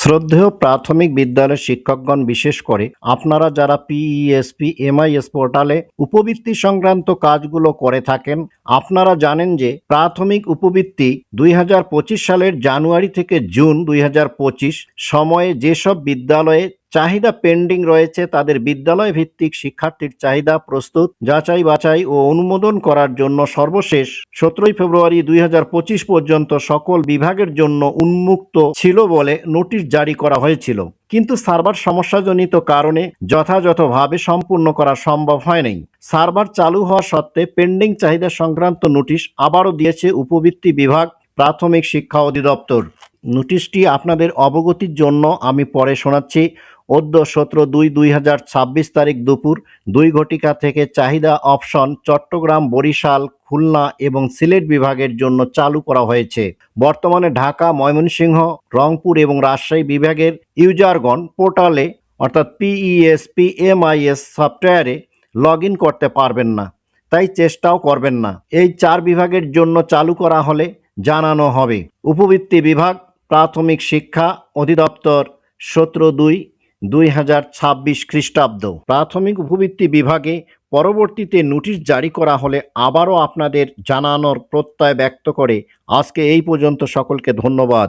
শ্রদ্ধেয় প্রাথমিক বিদ্যালয়ের শিক্ষকগণ, বিশেষ করে আপনারা যারা পিইএসপি এমআইএস পোর্টালে উপবৃত্তি সংক্রান্ত কাজগুলো করে থাকেন, আপনারা জানেন যে প্রাথমিক উপবৃত্তি 2025 সালের জানুয়ারি থেকে জুন 2025 সময়ে যেসব বিদ্যালয়ে চাহিদা পেন্ডিং রয়েছে তাদের বিদ্যালয় ভিত্তিক শিক্ষার্থীর চাহিদা প্রস্তুত, যাচাই বাছাই ও অনুমোদন করার জন্য সর্বশেষ 17 ফেব্রুয়ারি 2025 পর্যন্ত সকল বিভাগের জন্য উন্মুক্ত ছিল বলে নোটিশ জারি করা হয়েছিল। কিন্তু সার্ভার সমস্যাজনিত কারণে যথাযথভাবে সম্পূর্ণ করা সম্ভব হয়নি। সার্ভার চালু হওয়া সত্ত্বে পেন্ডিং চাহিদা সংক্রান্ত নোটিশ আবারও দিয়েছে উপবৃত্তি বিভাগ, প্রাথমিক শিক্ষা অধিদপ্তর। নোটিশটি আপনাদের অবগতির জন্য আমি পরে শোনাচ্ছি। অদ্য 17/2/2026 তারিখ দুপুর 2 ঘটিকা থেকে চাহিদা অপশন চট্টগ্রাম, বরিশাল, খুলনা এবং সিলেট বিভাগের জন্য চালু করা হয়েছে। বর্তমানে ঢাকা, ময়মনসিংহ, রংপুর এবং রাজশাহী বিভাগের ইউজারগণ পোর্টালে অর্থাৎ পিইএসপি এমআইএস সফটওয়্যারে লগ ইন করতে পারবেন না, তাই চেষ্টাও করবেন না। এই 4 বিভাগের জন্য চালু করা হলে জানানো হবে। উপবৃত্তি বিভাগ, প্রাথমিক শিক্ষা অধিদপ্তর, 17/2/2026 খ্রিস্টাব্দ। প্রাথমিক উপবৃত্তি বিভাগে পরবর্তীতে নোটিশ জারি করা হলে আবারও আপনাদের জানানোর প্রত্যয় ব্যক্ত করে আজকে এই পর্যন্ত। সকলকে ধন্যবাদ।